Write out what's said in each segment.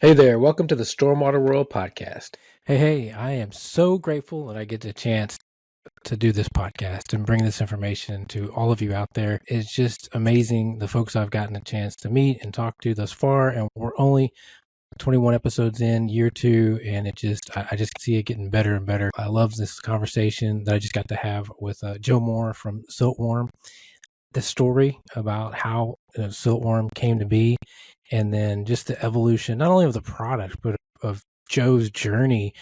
Hey there, welcome to the Stormwater World podcast. Hey, I am so grateful that I get the chance to do this podcast and bring this information to all of you out there. It's just amazing the folks I've gotten a chance to meet and talk to thus far. And we're only 21 episodes in, year two, and I just see it getting better and better. I love this conversation that I just got to have with Joe Moore from Siltworm. The story about how Siltworm came to be, and then just the evolution, not only of the product, but of Joe's journey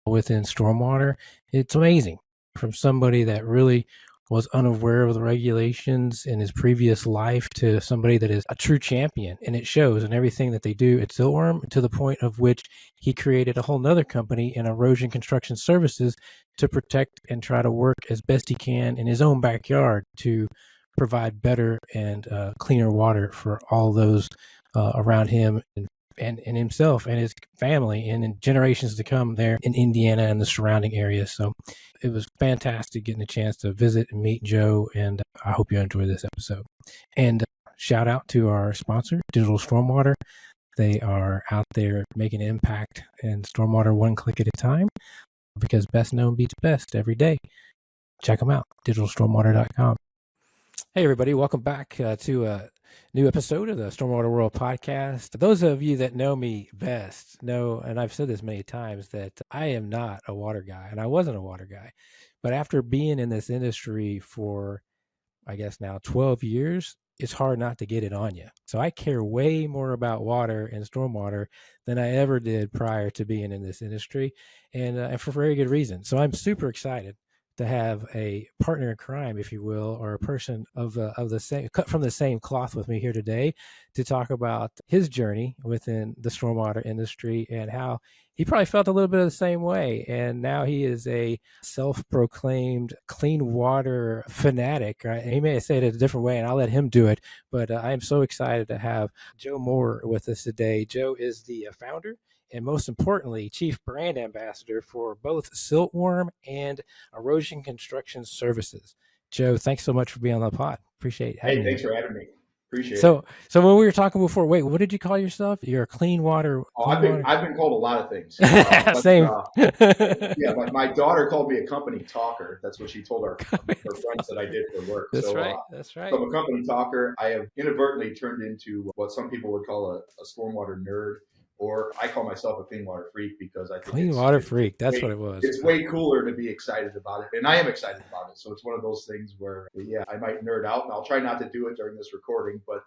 within stormwater. It's amazing from somebody that really was unaware of the regulations in his previous life to somebody that is a true champion. And it shows in everything that they do at Siltworm, to the point of which he created a whole nother company in erosion construction services to protect and try to work as best he can in his own backyard to provide better and cleaner water for all those around him and himself and his family and in generations to come there in Indiana and the surrounding areas. So it was fantastic getting a chance to visit and meet Joe, and I hope you enjoy this episode. And shout out to our sponsor, Digital Stormwater. They are out there making an impact in stormwater one click at a time, because best known beats best every day. Check them out, digitalstormwater.com. Hey, everybody. Welcome back to a new episode of the Stormwater World podcast. Those of you that know me best know, and I've said this many times, that I am not a water guy, and I wasn't a water guy. But after being in this industry for, I guess now 12 years, it's hard not to get it on you. So I care way more about water and stormwater than I ever did prior to being in this industry, and for very good reason. So I'm super excited to have a partner in crime, if you will, or a person of the same, cut from the same cloth with me here today, to talk about his journey within the stormwater industry and how he probably felt a little bit of the same way. And now he is a self-proclaimed clean water fanatic. Right? He may say it a different way, and I'll let him do it. But I am so excited to have Joe Moore with us today. Joe is the founder and, most importantly, chief brand ambassador for both Siltworm and Erosion Construction Services. Joe, thanks so much for being on the pod. Appreciate having you. Hey, thanks for having me. Appreciate it. So when we were talking before, wait, what did you call yourself? You're a clean water. Oh, Clean I've been called a lot of things. Same. Yeah, but my daughter called me a company talker. That's what she told her friends that I did for work. That's so, right. That's right. So I'm a company talker. I have inadvertently turned into what some people would call a stormwater nerd, or I call myself a clean water freak, because I think clean water freak. That's what it was. It's way cooler to be excited about it, and I am excited about it. So it's one of those things where, yeah, I might nerd out, and I'll try not to do it during this recording, but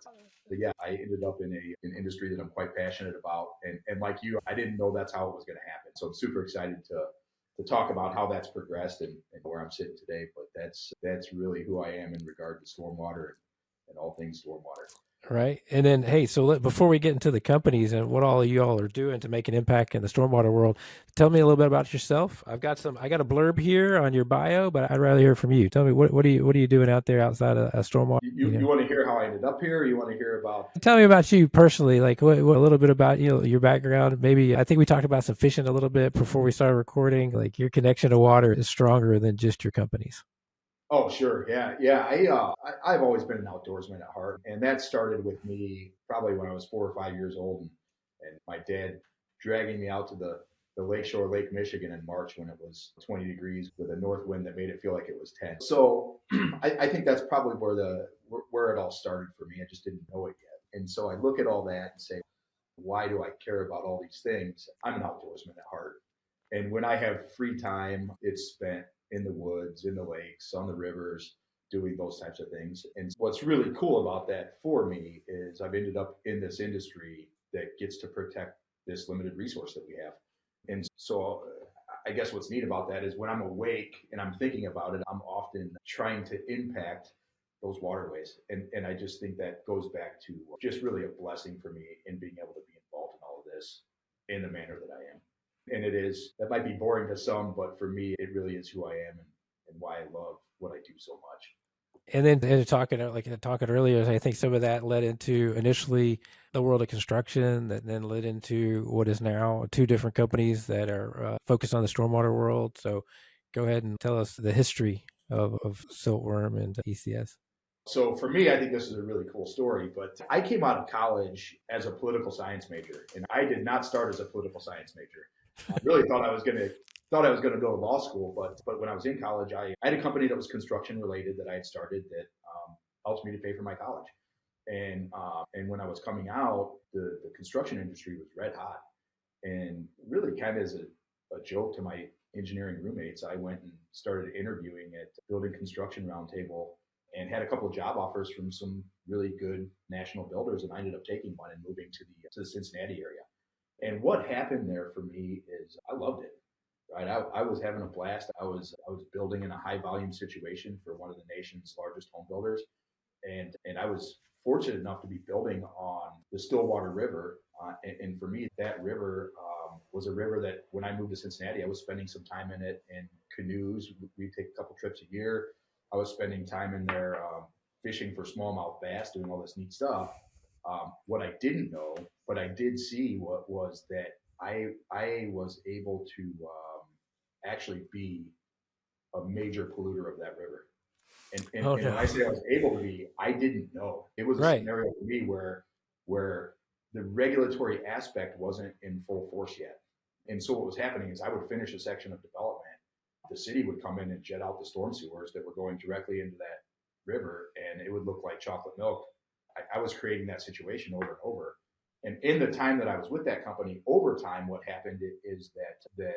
yeah, I ended up in an industry that I'm quite passionate about, and like you, I didn't know that's how it was going to happen. So I'm super excited to talk about how that's progressed and where I'm sitting today. But that's really who I am in regard to stormwater and all things stormwater. Right. And then, hey, so before we get into the companies and what all you all are doing to make an impact in the stormwater world, tell me a little bit about yourself. I got a blurb here on your bio, but I'd rather hear from you. Tell me, what are you doing out there outside of stormwater? You want to hear how I ended up here, or you want to hear about? Tell me about you personally, like what a little bit about your background. Maybe I think we talked about some fishing a little bit before we started recording. Like, your connection to water is stronger than just your companies. Oh, sure. Yeah. I've always been an outdoorsman at heart. And that started with me probably when I was 4 or 5 years old, and my dad dragging me out to the lakeshore, Lake Michigan in March when it was 20 degrees with a north wind that made it feel like it was 10. So I think that's probably where it all started for me. I just didn't know it yet. And so I look at all that and say, why do I care about all these things? I'm an outdoorsman at heart. And when I have free time, it's spent in the woods, in the lakes, on the rivers, doing those types of things. And what's really cool about that for me is I've ended up in this industry that gets to protect this limited resource that we have. And so I guess what's neat about that is when I'm awake and I'm thinking about it, I'm often trying to impact those waterways. And I just think that goes back to just really a blessing for me in being able to be involved in all of this in the manner that I am. And that might be boring to some, but for me, it really is who I am and why I love what I do so much. And then talking earlier, I think some of that led into initially the world of construction, that then led into what is now two different companies that are focused on the stormwater world. So go ahead and tell us the history of Siltworm and ECS. So for me, I think this is a really cool story, but I came out of college as a political science major, and I did not start as a political science major. I really thought I was gonna go to law school, but when I was in college, I had a company that was construction related that I had started that helped me to pay for my college. And when I was coming out, the construction industry was red hot, and really kind of as a joke to my engineering roommates, I went and started interviewing at Building Construction Roundtable and had a couple of job offers from some really good national builders, and I ended up taking one and moving to the Cincinnati area. And what happened there for me is I loved it. Right, I was having a blast. I was building in a high volume situation for one of the nation's largest home builders, and I was fortunate enough to be building on the Stillwater River. And for me, that river was a river that when I moved to Cincinnati, I was spending some time in it in canoes. We take a couple trips a year. I was spending time in there fishing for smallmouth bass, doing all this neat stuff. What I didn't know, but I did see, what was that I was able to actually be a major polluter of that river. Oh And when no. I say I was able to be, I didn't know. It was a Right. scenario for me where the regulatory aspect wasn't in full force yet. And so what was happening is I would finish a section of development. The city would come in and jet out the storm sewers that were going directly into that river, and it would look like chocolate milk. I was creating that situation over and over. And in the time that I was with that company, over time, what happened is that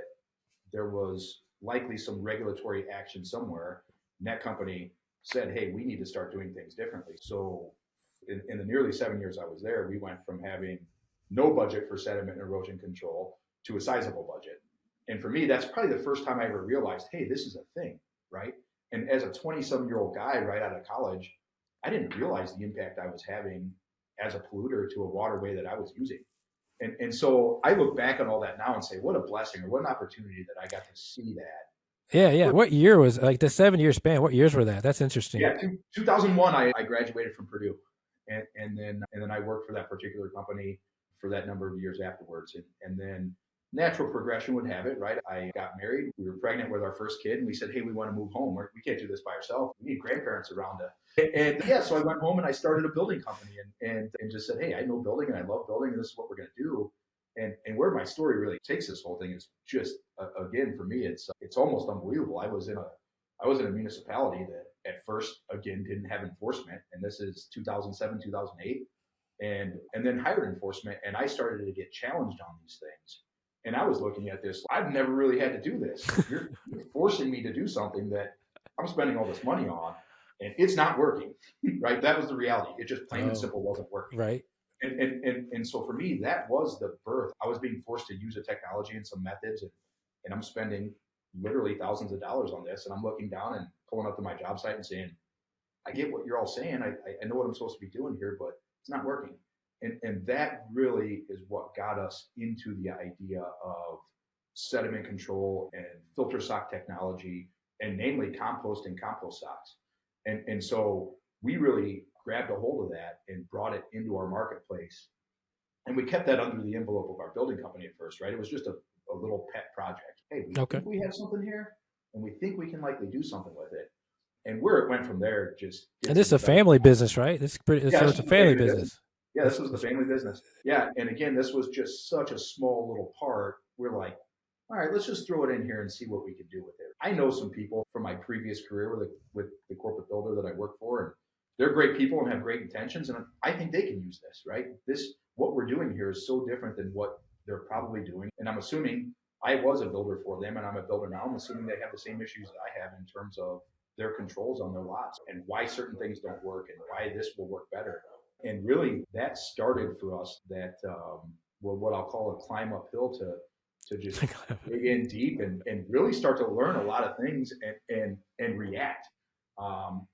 there was likely some regulatory action somewhere, and that company said, hey, we need to start doing things differently. So in the nearly 7 years I was there, we went from having no budget for sediment and erosion control to a sizable budget. And for me, that's probably the first time I ever realized, hey, this is a thing, right? And as a 20-some-year-old guy right out of college, I didn't realize the impact I was having as a polluter to a waterway that I was using. And so I look back on all that now and say, what a blessing or what an opportunity that I got to see that. Yeah, yeah. What year was like the 7 year span? What years were that? That's interesting. Yeah, 2001, I graduated from Purdue, and then I worked for that particular company for that number of years afterwards, and then natural progression would have it, right? I got married, we were pregnant with our first kid, and we said, hey, we want to move home. We can't do this by ourselves. We need grandparents around us. And yeah, so I went home and I started a building company and just said, hey, I know building and I love building, and this is what we're going to do. And where my story really takes this whole thing is just again for me, it's almost unbelievable. I was in a municipality that at first again didn't have enforcement, and this is 2007 2008, and then hired enforcement, and I started to get challenged on these things. And I was looking at this, I've never really had to do this. You're forcing me to do something that I'm spending all this money on, and it's not working, right? That was the reality. It just plain and simple wasn't working. Right. And so for me, that was the birth. I was being forced to use a technology and some methods, and I'm spending literally thousands of dollars on this. And I'm looking down and pulling up to my job site and saying, I get what you're all saying. I know what I'm supposed to be doing here, but it's not working. And that really is what got us into the idea of sediment control and filter sock technology, and namely composting compost socks. And so we really grabbed a hold of that and brought it into our marketplace. And we kept that under the envelope of our building company at first, right? It was just a little pet project. Hey, we Okay. think we have something here, and we think we can likely do something with it. And where it went from there just And this is a family business, right? This is pretty. Yeah, So it's a family business. Yeah, this was the family business. Yeah, and again, this was just such a small little part. We're like, all right, let's just throw it in here and see what we can do with it. I know some people from my previous career with the corporate builder that I work for, and they're great people and have great intentions, and I think they can use this, right? What we're doing here is so different than what they're probably doing, and I'm assuming I was a builder for them, and I'm a builder now. I'm assuming they have the same issues that I have in terms of their controls on their lots and why certain things don't work and why this will work better. And really, that started for us what I'll call a climb uphill to just dig in deep and really start to learn a lot of things and react.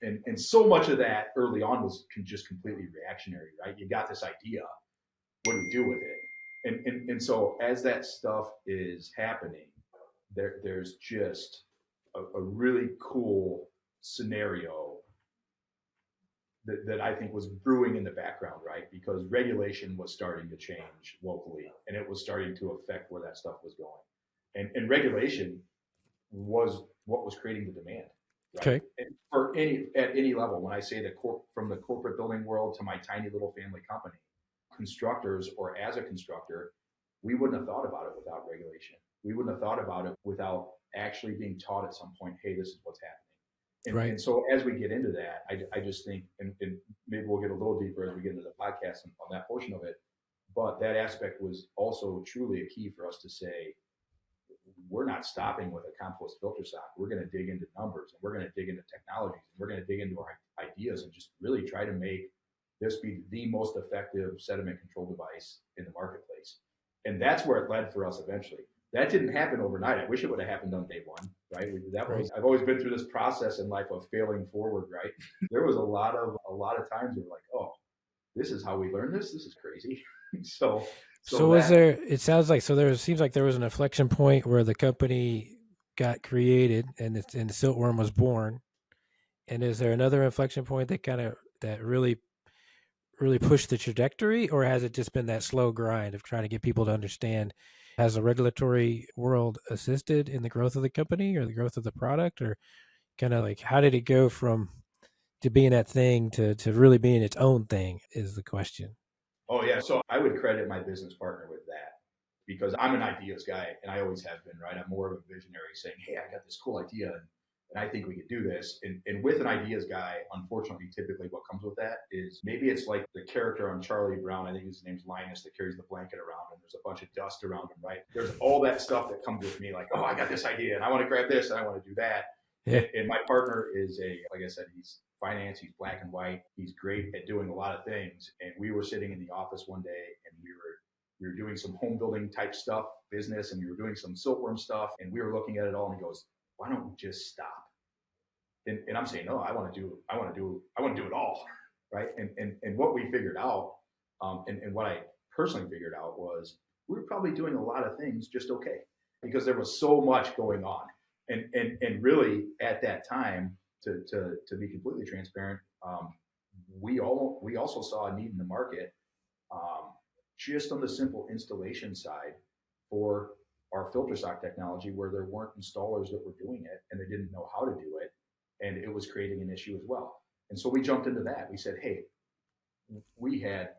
And so much of that early on was just completely reactionary, right? You got this idea, what do we do with it? And so as that stuff is happening, there's just a really cool scenario that I think was brewing in the background, right? Because regulation was starting to change locally, and it was starting to affect where that stuff was going. And regulation was what was creating the demand. right? Okay. And at any level, when I say from the corporate building world to my tiny little family company, constructors or as a constructor, we wouldn't have thought about it without regulation. We wouldn't have thought about it without actually being taught at some point, hey, this is what's happening. Right. And so as we get into that, I just think, and maybe we'll get a little deeper as we get into the podcast on that portion of it, but that aspect was also truly a key for us to say, we're not stopping with a compost filter sock. We're going to dig into numbers, and we're going to dig into technologies, and we're going to dig into our ideas and just really try to make this be the most effective sediment control device in the marketplace. And that's where it led for us eventually. That didn't happen overnight. I wish it would have happened on day one, right? I've always been through this process in life of failing forward, right? There was a lot of times where we're like, oh, this is how we learn this. This is crazy. So was there, it sounds like, seems like there was an inflection point where the company got created and the Siltworm was born. And is there another inflection point that really pushed the trajectory, or has it just been that slow grind of trying to get people to understand? Has the regulatory world assisted in the growth of the company or the growth of the product, or kind of like how did it go from to being that thing to really being its own thing is the question. Oh yeah. So I would credit my business partner with that because I'm an ideas guy and I always have been, right? I'm more of a visionary saying, hey, I got this cool idea and I think we could do this. And with an ideas guy, unfortunately, typically what comes with that is maybe it's like the character on Charlie Brown. I think his name's Linus that carries the blanket around and there's a bunch of dust around him, right? There's all that stuff that comes with me like, oh, I got this idea and I want to grab this and I want to do that. Yeah. And my partner is like I said, he's finance, he's black and white, he's great at doing a lot of things. And we were sitting in the office one day and we were doing some home building type stuff, business, and we were doing some siltworm stuff. And we were looking at it all and he goes, why don't we just stop? And I'm saying, no, I want to do it all. Right. And what we figured out, and what I personally figured out was we were probably doing a lot of things just okay because there was so much going on. And really at that time, to be completely transparent, we also saw a need in the market, just on the simple installation side for our filter sock technology, where there weren't installers that were doing it and they didn't know how to do it, and it was creating an issue as well. And so we jumped into that. We said, hey, we had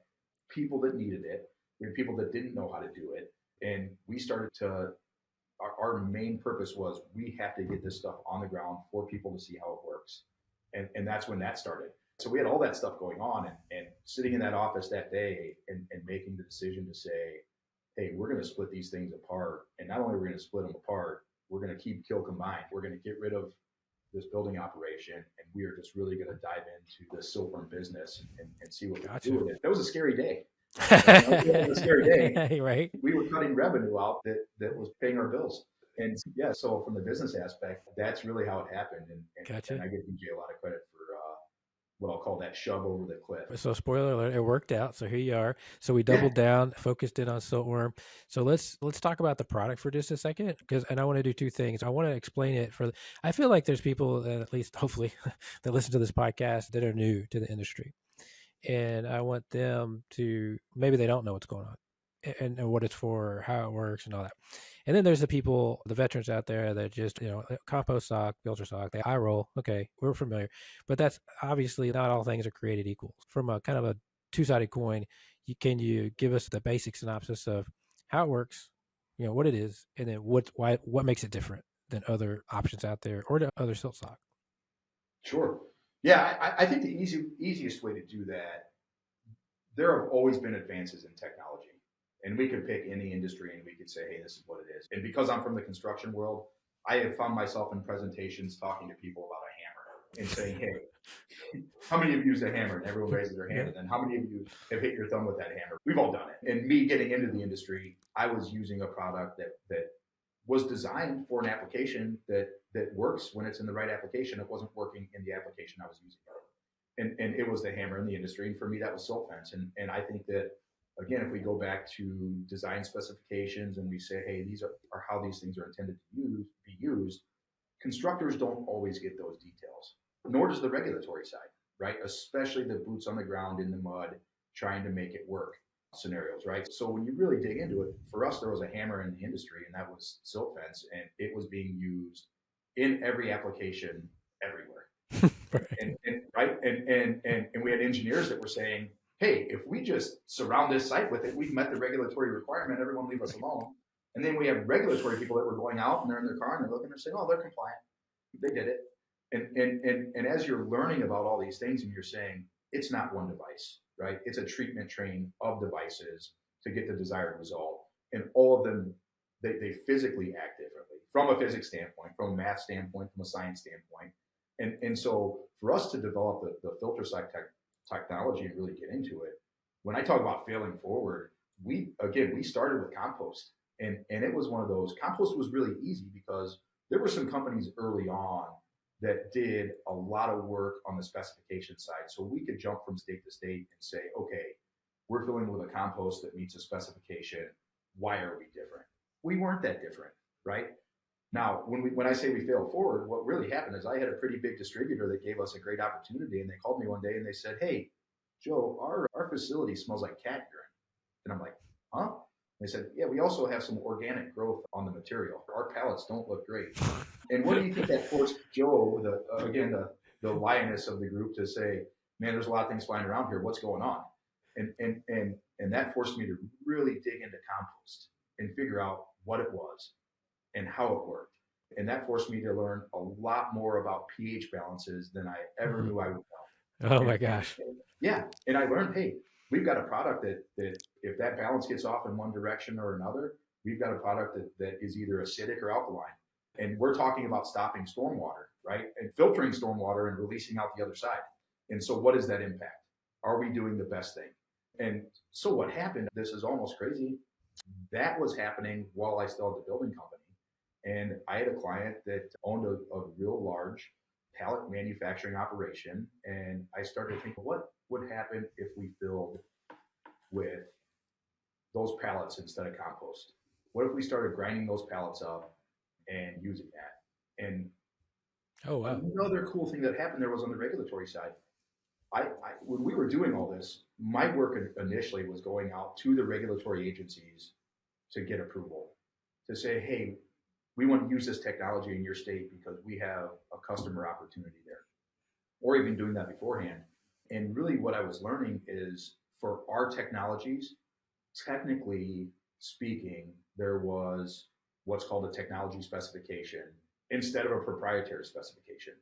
people that needed it, we had people that didn't know how to do it, and we started to. Our main purpose was we have to get this stuff on the ground for people to see how it works. And that's when that started. So we had all that stuff going on and sitting in that office that day and making the decision to say, hey, we're going to split these things apart. And not only are we going to split them apart, we're going to keep kill combined. We're going to get rid of this building operation and we are just really going to dive into the siltworm business and see what we can do with it. That was a scary day. It was a scary day. Right. We were cutting revenue out that was paying our bills. And yeah, so from the business aspect, that's really how it happened. And I give DJ a lot of credit for what I'll call that shove over the cliff. So spoiler alert, it worked out. So here you are. So we doubled down, focused in on Siltworm. So let's talk about the product for just a second, and I want to do two things. I want to explain it I feel like there's people, at least hopefully, that listen to this podcast that are new to the industry. And I want them to, maybe they don't know what's going on and what it's for, how it works and all that. And then there's the people, the veterans out there that just, compost sock, filter sock, they eye roll. Okay, we're familiar. But that's obviously not all things are created equal. From a kind of a two-sided coin, can you give us the basic synopsis of how it works, what it is, and then what makes it different than other options out there or the other silt sock? Sure. Yeah, I think the easiest way to do that, there have always been advances in technology. And we could pick any industry and we could say, hey, this is what it is. And because I'm from the construction world, I have found myself in presentations talking to people about a hammer and saying, hey, how many of you used a hammer? And everyone raises their hand. And then how many of you have hit your thumb with that hammer? We've all done it. And me getting into the industry, I was using a product that was designed for an application that works when it's in the right application. It wasn't working in the application I was using. And it was the hammer in the industry. And for me, that was silt fence. And I think that, again, if we go back to design specifications and we say, hey, these are how these things are intended to be used, constructors don't always get those details, nor does the regulatory side, right? Especially the boots on the ground in the mud, trying to make it work scenarios, right? So when you really dig into it, for us, there was a hammer in the industry, and that was silt fence, and it was being used in every application everywhere. Right. And we had engineers that were saying, hey, if we just surround this site with it, we've met the regulatory requirement, everyone leave us alone. And then we have regulatory people that were going out and they're in their car and they're looking and saying, oh, they're compliant. They did it. And as you're learning about all these things and you're saying, it's not one device, right? It's a treatment train of devices to get the desired result. And all of them, they physically act differently from a physics standpoint, from a math standpoint, from a science standpoint. And so for us to develop the filter site technology and really get into it, when I talk about failing forward, we started with compost. And it was one of those, compost was really easy because there were some companies early on that did a lot of work on the specification side. So we could jump from state to state and say, okay, we're filling with a compost that meets a specification. Why are we different? We weren't that different, right? Now, when I say we failed forward, what really happened is I had a pretty big distributor that gave us a great opportunity, and they called me one day and they said, hey, Joe, our facility smells like cat urine. And I'm like, huh? They said, yeah, we also have some organic growth on the material. Our pallets don't look great. And what do you think that forced Joe, the lioness of the group, to say, man, there's a lot of things flying around here. What's going on? And that forced me to really dig into compost and figure out what it was and how it worked. And that forced me to learn a lot more about pH balances than I ever knew I would know. Oh my gosh. Yeah. And I learned, hey, we've got a product that if that balance gets off in one direction or another, we've got a product that is either acidic or alkaline. And we're talking about stopping stormwater, right? And filtering stormwater and releasing out the other side. And so what does that impact? Are we doing the best thing? And so what happened, this is almost crazy, that was happening while I still had the building company. And I had a client that owned a real large pallet manufacturing operation. And I started thinking, what would happen if we filled with those pallets instead of compost? What if we started grinding those pallets up and using that? And oh wow, another cool thing that happened there was on the regulatory side. When we were doing all this, my work initially was going out to the regulatory agencies to get approval, to say, hey, we want to use this technology in your state because we have a customer opportunity there, or even doing that beforehand. And really what I was learning is for our technologies, technically speaking, there was what's called a technology specification instead of a proprietary specification.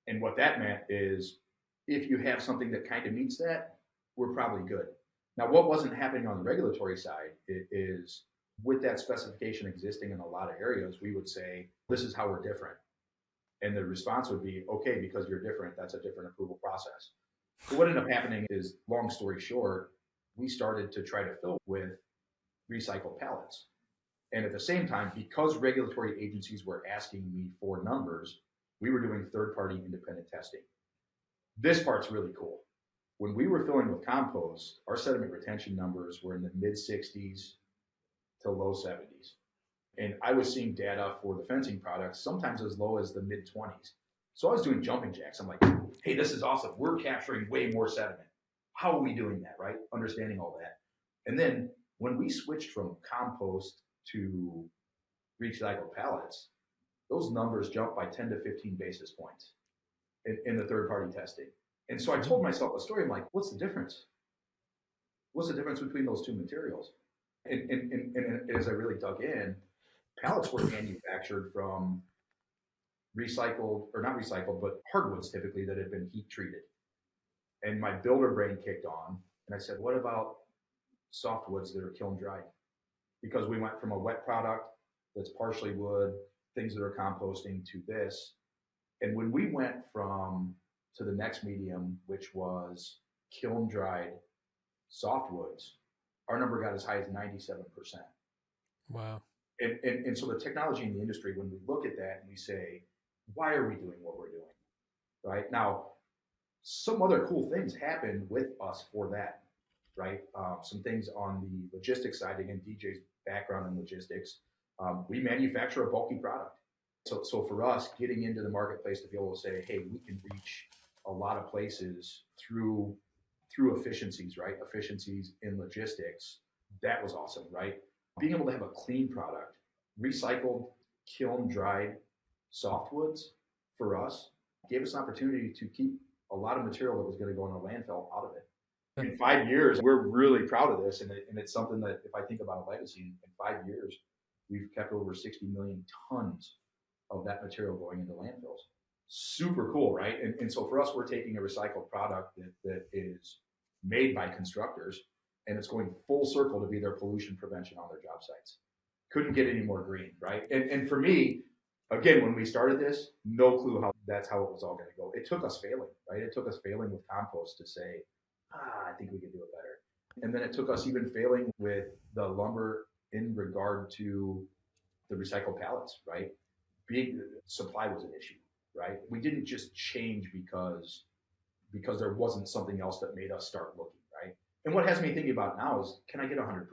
And what that meant is if you have something that kind of meets that, we're probably good. Now, what wasn't happening on the regulatory side is with that specification existing in a lot of areas, we would say, this is how we're different. And the response would be, okay, because you're different, that's a different approval process. So what ended up happening is, long story short, we started to try to fill with recycled pallets. And at the same time, because regulatory agencies were asking me for numbers, we were doing third-party independent testing. This part's really cool. When we were filling with compost, our sediment retention numbers were in the mid-60s to low 70s. And I was seeing data for the fencing products sometimes as low as the mid-20s. So I was doing jumping jacks. I'm like, hey, this is awesome. We're capturing way more sediment. How are we doing that, right? Understanding all that. And then when we switched from compost to recycled pallets, those numbers jumped by 10 to 15 basis points in the third-party testing. And so I told myself a story. I'm like, what's the difference? What's the difference between those two materials? And as I really dug in, pallets were manufactured from recycled, or not recycled, but hardwoods typically that had been heat treated. And my builder brain kicked on, and I said, what about softwoods that are kiln dried? Because we went from a wet product that's partially wood, things that are composting, to this. And when we went to the next medium, which was kiln dried softwoods, our number got as high as 97%. wow. And so the technology in the industry, when we look at that and we say, why are we doing what we're doing? Right? Now, some other cool things happen with us for that, right? Some things on the logistics side, again, DJ's background in logistics, we manufacture a bulky product. So for us, getting into the marketplace to be able to say, hey, we can reach a lot of places through efficiencies, right? Efficiencies in logistics, that was awesome, right? Being able to have a clean product, recycled, kiln dried softwoods for us gave us an opportunity to keep a lot of material that was going to go in a landfill out of it. In 5 years, we're really proud of this, and it's something that if I think about a legacy, in 5 years, we've kept over 60 million tons of that material going into landfills. Super cool, right? And so for us, we're taking a recycled product that is made by constructors, and it's going full circle to be their pollution prevention on their job sites. Couldn't get any more green, right? And for me, again, when we started this, no clue how that's how it was all going to go. It took us failing, right? It took us failing with compost to say, I think we could do it better. And then it took us even failing with the lumber in regard to the recycled pallets, right? Being supply was an issue, right? We didn't just change because there wasn't something else that made us start looking, right? And what has me thinking about now is, can I get 100%?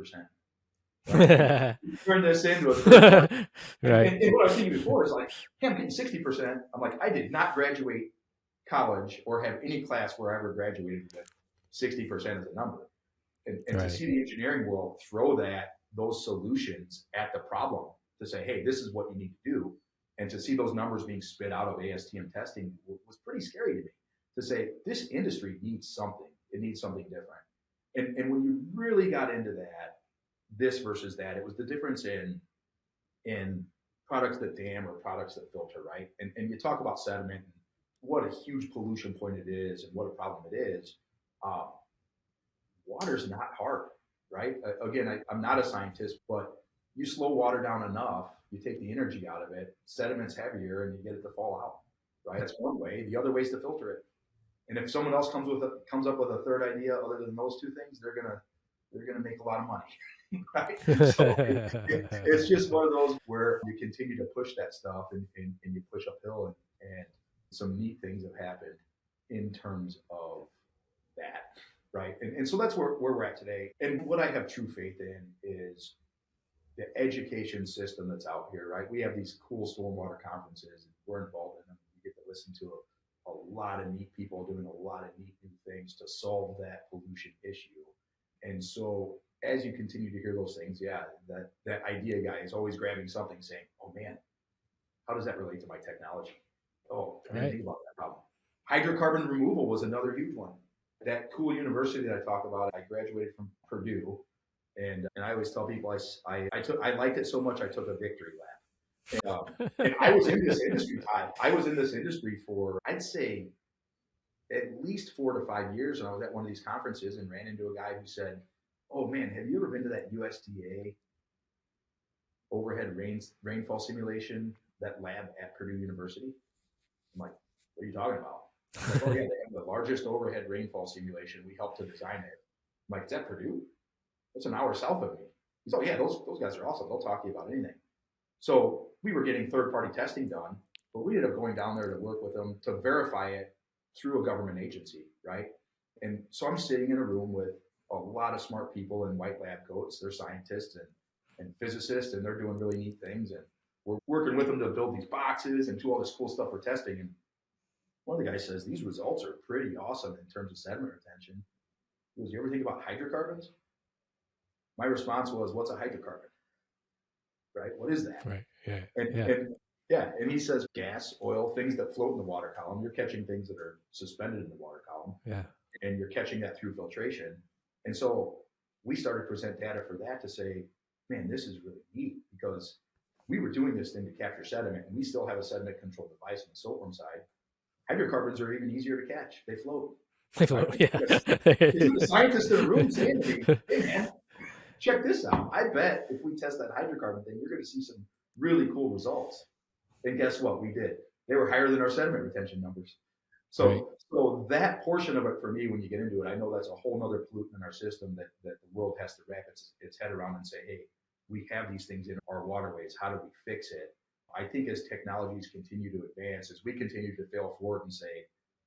Right? Turn this into a third party. Right. And what I was thinking before is like, hey, I'm getting 60%. I'm like, I did not graduate college or have any class where I ever graduated with 60% as a number. And Right. to see the engineering world throw those solutions at the problem to say, hey, this is what you need to do. And to see those numbers being spit out of ASTM testing was pretty scary to me, to say this industry needs something. It needs something different. And when you really got into that, this versus that, it was the difference in products that dam or products that filter, right? And you talk about sediment and what a huge pollution point it is and what a problem it is. Water's not hard, right? Again, I'm not a scientist, but you slow water down enough, you take the energy out of it, sediment's heavier, and you get it to fall out, right? That's one way. The other way is to filter it. And if someone else comes up with a third idea other than those two things, they're gonna make a lot of money, right? So it's just one of those where you continue to push that stuff and you push uphill, and some neat things have happened in terms of that, right? And so that's where we're at today. And what I have true faith in is the education system that's out here, right? We have these cool stormwater conferences, and we're involved in them. We get to listen to a lot of neat people doing a lot of neat new things to solve that pollution issue. And so as you continue to hear those things, yeah, that idea guy is always grabbing something saying, oh man, how does that relate to my technology? Oh, I didn't think about that problem. Hydrocarbon removal was another huge one. That cool university that I talk about, I graduated from Purdue, and I always tell people I liked it so much I took a victory lap. And I was in this industry, Todd. I was in this industry for, I'd say, at least 4 to 5 years, and I was at one of these conferences and ran into a guy who said, oh man, have you ever been to that USDA overhead rainfall simulation, that lab at Purdue University? I'm like, what are you talking about? I'm like, oh yeah, they have the largest overhead rainfall simulation. We helped to design it. I'm like, is that Purdue? That's an hour south of me. He's like, oh yeah, those guys are awesome. They'll talk to you about anything. So we were getting third-party testing done, but we ended up going down there to work with them to verify it through a government agency, right? And so I'm sitting in a room with a lot of smart people in white lab coats. They're scientists and physicists, and they're doing really neat things. And we're working with them to build these boxes and do all this cool stuff for testing. And one of the guys says, these results are pretty awesome in terms of sediment retention. He goes, you ever think about hydrocarbons? My response was, what's a hydrocarbon? Right? What is that? Right. Yeah. And he says gas, oil, things that float in the water column. You're catching things that are suspended in the water column. Yeah. And you're catching that through filtration. And so we started to present data for that to say, man, this is really neat, because we were doing this thing to capture sediment, and we still have a sediment control device on the Siltworm side. Hydrocarbons are even easier to catch. They float. They float, right? yeah. The scientist in the room saying to me, hey man, check this out. I bet if we test that hydrocarbon thing, you're going to see some really cool results. And guess what? We did. They were higher than our sediment retention numbers. So that portion of it for me, when you get into it, I know that's a whole nother pollutant in our system that the world has to wrap its head around and say, hey, we have these things in our waterways. How do we fix it? I think as technologies continue to advance, as we continue to fail forward and say,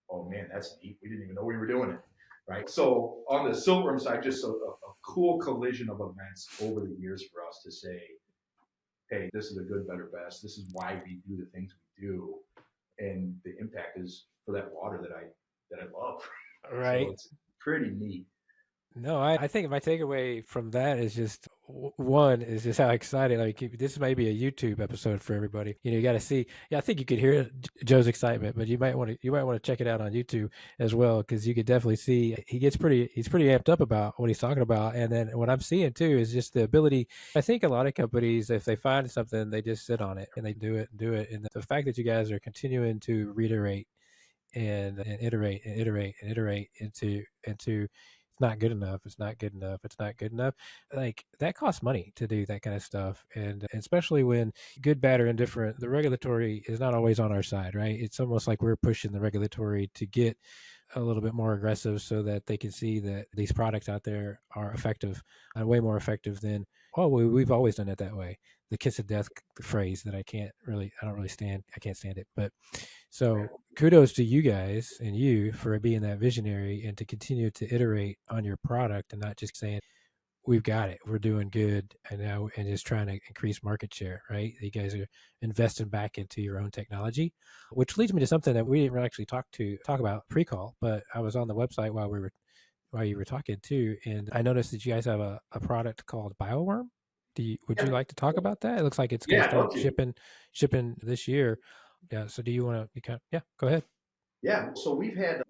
oh man, that's neat. We didn't even know we were doing it. Right. So on the Siltworm side, just a cool collision of events over the years for us to say, hey, this is a good, better, best. This is why we do the things we do. And the impact is for that water that I love. Right. So it's pretty neat. No, I think my takeaway from that is just one is just how excited. Like this may be a YouTube episode for everybody. You got to see. Yeah, I think you could hear Joe's excitement, but you might want to check it out on YouTube as well, because you could definitely see he's pretty amped up about what he's talking about. And then what I'm seeing too is just the ability. I think a lot of companies, if they find something, they just sit on it and they do it and do it. And the fact that you guys are continuing to reiterate and iterate and iterate and iterate into it's not good enough, it's not good enough, it's not good enough, like that costs money to do that kind of stuff. And especially when good, bad, or indifferent, the regulatory is not always on our side, right? It's almost like we're pushing the regulatory to get a little bit more aggressive so that they can see that these products out there are effective, way more effective than, oh, we've always done it that way. The kiss of death phrase that I can't stand it. But so kudos to you guys and you for being that visionary and to continue to iterate on your product and not just saying, we've got it, we're doing good, and just trying to increase market share, right? You guys are investing back into your own technology, which leads me to something that we didn't really actually talk about pre-call, but I was on the website while you were talking too, and I noticed that you guys have a product called Bioworm. Would you like to talk about that? It looks like it's going to start shipping this year. Yeah. So do you want to? Yeah. Go ahead. Yeah. So we have.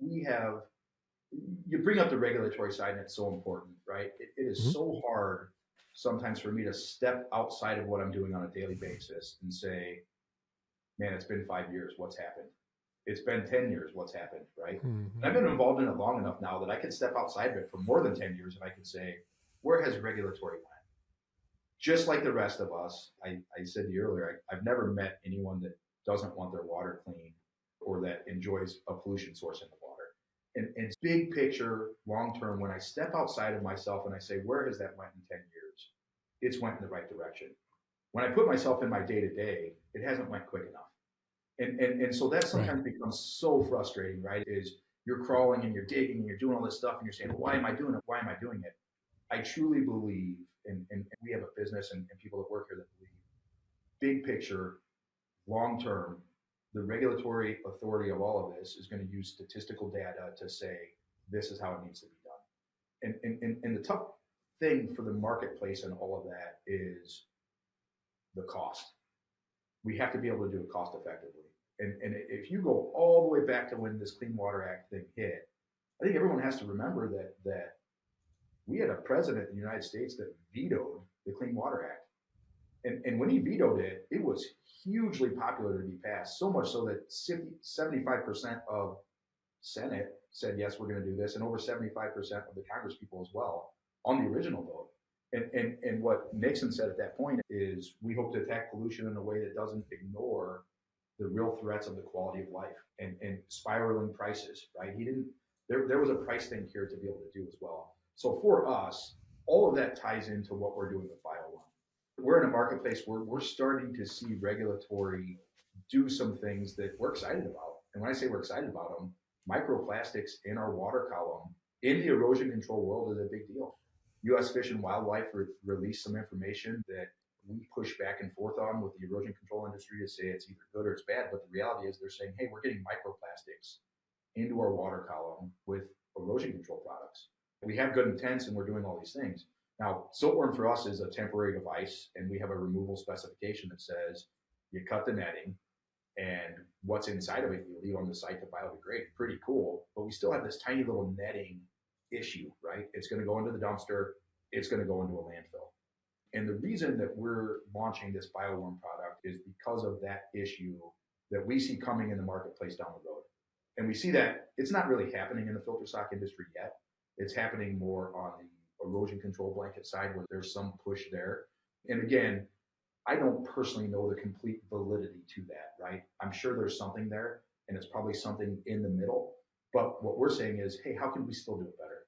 You bring up the regulatory side, and it's so important, right? It is so hard sometimes for me to step outside of what I'm doing on a daily basis and say, man, it's been 5 years. What's happened? It's been 10 years. What's happened, right? Mm-hmm. I've been involved in it long enough now that I can step outside of it for more than 10 years and I can say, where has regulatory went? Just like the rest of us, I said to you earlier, I've never met anyone that doesn't want their water clean or that enjoys a pollution source in the water. And big picture, long term, when I step outside of myself and I say, where has that went in 10 years? It's went in the right direction. When I put myself in my day to day, it hasn't went quick enough. And so that sometimes becomes so frustrating, right? Is you're crawling and you're digging and you're doing all this stuff and you're saying, well, why am I doing it? Why am I doing it? I truly believe, and we have a business and people that work here that believe, big picture, long term, the regulatory authority of all of this is going to use statistical data to say this is how it needs to be done. And the tough thing for the marketplace and all of that is the cost. We have to be able to do it cost effectively. And if you go all the way back to when this Clean Water Act thing hit, I think everyone has to remember that we had a president in the United States that vetoed the Clean Water Act. And when he vetoed it, it was hugely popular to be passed, so much so that 75% of Senate said, yes, we're going to do this, and over 75% of the Congress people as well on the original vote. And what Nixon said at that point is, we hope to attack pollution in a way that doesn't ignore the real threats of the quality of life and spiraling prices, right? There was a price thing here to be able to do as well. So for us, all of that ties into what we're doing with Bioworm. We're in a marketplace where we're starting to see regulatory do some things that we're excited about. And when I say we're excited about them, microplastics in our water column in the erosion control world is a big deal. U.S. Fish and Wildlife released some information that we push back and forth on with the erosion control industry to say it's either good or it's bad. But the reality is they're saying, hey, we're getting microplastics into our water column with erosion control products. We have good intents and we're doing all these things. Now, Siltworm for us is a temporary device, and we have a removal specification that says you cut the netting, and what's inside of it you leave on the site to biodegrade. Pretty cool, but we still have this tiny little netting issue, right? It's going to go into the dumpster. It's going to go into a landfill. And the reason that we're launching this Bioworm product is because of that issue that we see coming in the marketplace down the road. And we see that it's not really happening in the filter stock industry yet. It's happening more on the erosion control blanket side where there's some push there. And again, I don't personally know the complete validity to that, right? I'm sure there's something there and it's probably something in the middle. But what we're saying is, hey, how can we still do it better?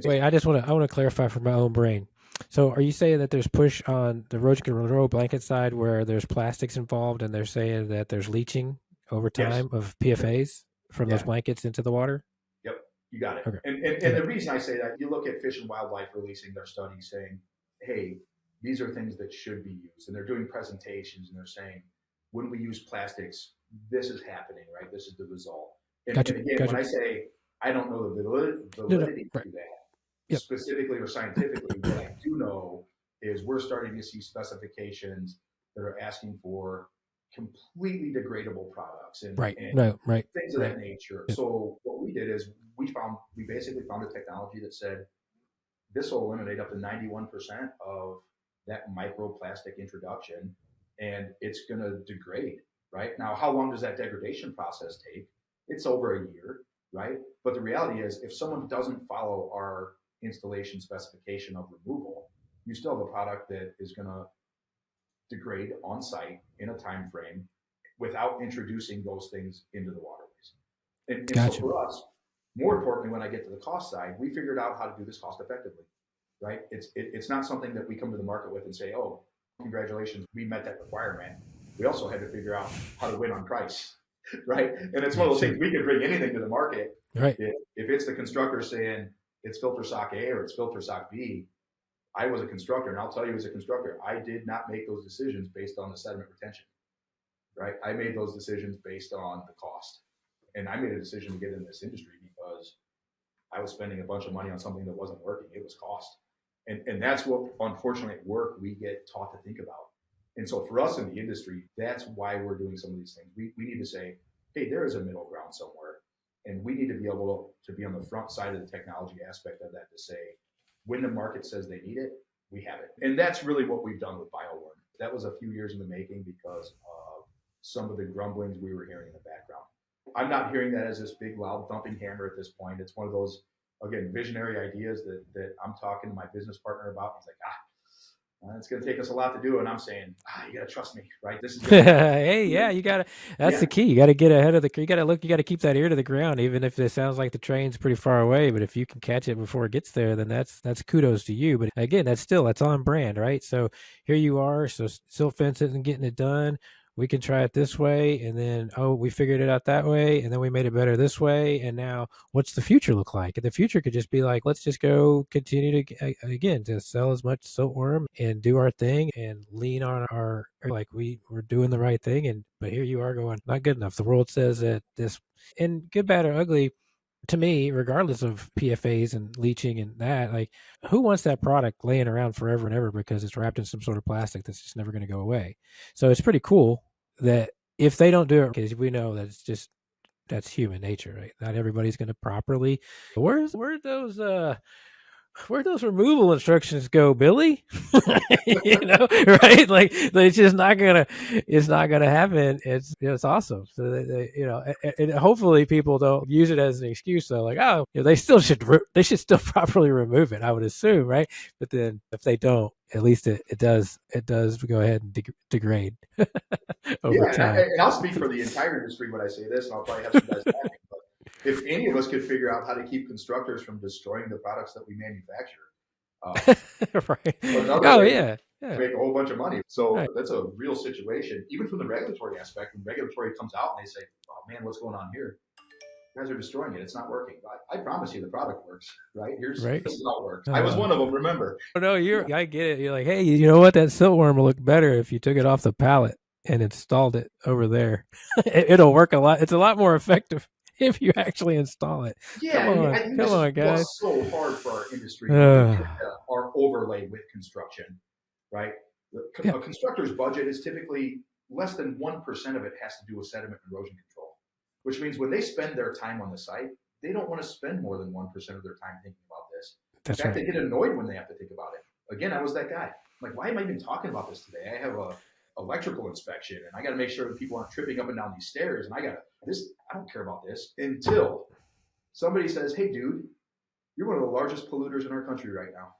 Wait, I want to clarify for my own brain. So are you saying that there's push on the erosion control blanket side where there's plastics involved and they're saying that there's leaching over time of PFAs from those blankets into the water? Yep, you got it. Okay. And the reason I say that, you look at Fish and Wildlife releasing their studies saying, hey, these are things that should be used. And they're doing presentations and they're saying, when we use plastics, this is happening, right? This is the result. And again, when I say I don't know the validity to that, specifically or scientifically, what I do know is we're starting to see specifications that are asking for completely degradable products and Right. No, right. things of Right. that nature. So what we did is we basically found a technology that said this will eliminate up to 91% of that microplastic introduction, and it's going to degrade. Right now, how long does that degradation process take? It's over a year, right? But the reality is, if someone doesn't follow our installation specification of removal, you still have a product that is going to degrade on site in a time frame without introducing those things into the waterways. And so Gotcha. for us, more importantly, when I get to the cost side, we figured out how to do this cost effectively, right? It's not something that we come to the market with and say, oh, congratulations, we met that requirement. We also had to figure out how to win on price, right? And it's one of those things, we could bring anything to the market. Right. If it's the constructor saying it's filter sock A or it's filter sock B, I was a constructor, and I'll tell you as a constructor, I did not make those decisions based on the sediment retention, right? I made those decisions based on the cost. And I made a decision to get in this industry because I was spending a bunch of money on something that wasn't working. It was cost. And that's what, unfortunately, at work, we get taught to think about. And so for us in the industry, that's why we're doing some of these things. We need to say, hey, there is a middle ground somewhere. And we need to be able to be on the front side of the technology aspect of that to say, when the market says they need it, we have it. And that's really what we've done with BioWorm. That was a few years in the making because of some of the grumblings we were hearing in the background. I'm not hearing that as this big, loud, thumping hammer at this point. It's one of those, again, visionary ideas that I'm talking to my business partner about. He's like, it's going to take us a lot to do. And I'm saying, you got to trust me, right? This is Hey, yeah, that's the key. You got to get ahead of you got to keep that ear to the ground, even if it sounds like the train's pretty far away. But if you can catch it before it gets there, then that's kudos to you. But again, that's on brand, right? So here you are. So Silt Fence isn't getting it done. We can try it this way, and then we figured it out that way, and then we made it better this way, and now what's the future look like? The future could just be like, let's just go continue to sell as much Siltworm and do our thing and lean on our, like we're doing the right thing, but here you are going, not good enough. The world says that this, and good, bad, or ugly, to me, regardless of PFAs and leaching and that, like, who wants that product laying around forever and ever because it's wrapped in some sort of plastic that's just never going to go away? So it's pretty cool that if they don't do it, because we know that that's human nature, right? Not everybody's going to properly. Where'd those removal instructions go, Billy? Right? Like, it's not gonna happen. It's awesome. So and hopefully people don't use it as an excuse. So like, they should still properly remove it, I would assume, right? But then if they don't, at least it does go ahead and degrade over time. And I'll speak for the entire industry when I say this, and I'll probably have some guys laughing, but if any of us could figure out how to keep constructors from destroying the products that we manufacture, right. Make a whole bunch of money. So that's a real situation. Even from the regulatory aspect, when regulatory comes out and they say, oh man, what's going on here? You guys are destroying it. It's not working. I promise you the product works, right? This is how it works. I was one of them, remember? No, I get it. You're like, hey, you know what? That Siltworm will look better if you took it off the pallet and installed it over there. It'll work a lot. It's a lot more effective if you actually install it. Yeah, come on, guys. It's so hard for our industry to our overlay with construction, right? A constructor's budget is typically less than 1% of it has to do with sediment and erosion control, which means when they spend their time on the site, they don't want to spend more than 1% of their time thinking about this. In fact, they get annoyed when they have to think about it. Again, I was that guy. I'm like, why am I even talking about this today? I have a electrical inspection and I got to make sure that people aren't tripping up and down these stairs. And I don't care about this until somebody says, hey, dude, you're one of the largest polluters in our country right now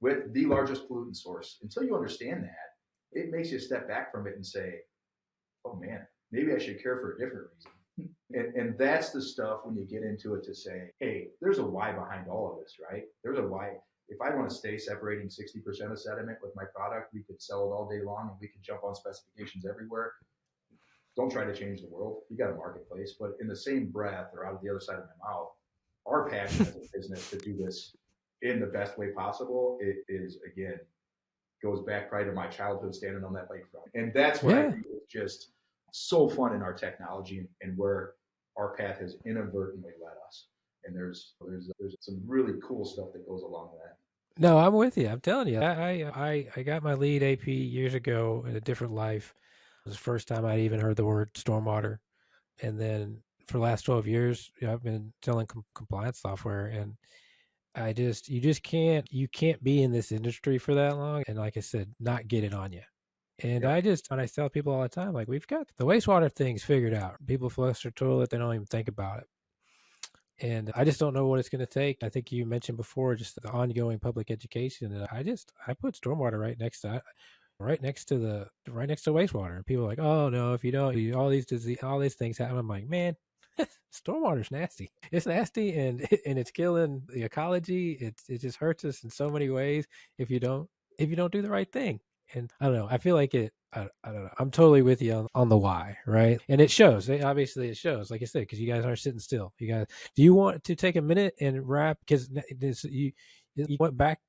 with the largest pollutant source. Until you understand that, it makes you step back from it and say, oh man, maybe I should care for a different reason. And that's the stuff when you get into it to say, hey, there's a why behind all of this, right? There's a why. If I want to stay separating 60% of sediment with my product, we could sell it all day long and we could jump on specifications everywhere. Don't try to change the world. You got a marketplace, but in the same breath or out of the other side of my mouth, our passion as a business to do this in the best way possible, it is, again, goes back probably to my childhood standing on that lakefront. And that's what I think is just so fun in our technology and where our path has inadvertently led us. And there's some really cool stuff that goes along with that. No, I'm with you. I'm telling you. I got my lead AP years ago in a different life. It was the first time I even heard the word stormwater. And then for the last 12 years, I've been selling compliance software, and you can't be in this industry for that long. And like I said, not get it on you. And Yep. when I tell people all the time, like, we've got the wastewater things figured out. People flush their toilet, they don't even think about it. And I just don't know what it's going to take. I think you mentioned before just the ongoing public education. And I put stormwater right next to wastewater. And people are like, oh no, if you don't, all these things happen. I'm like, man, stormwater's nasty. It's nasty, and and it's killing the ecology. It just hurts us in so many ways if you don't do the right thing. And I don't know. I feel like I don't know. I'm totally with you on the why, right? And it shows. Obviously, it shows, like I said, because you guys aren't sitting still. You guys, do you want to take a minute and wrap? Because you went back.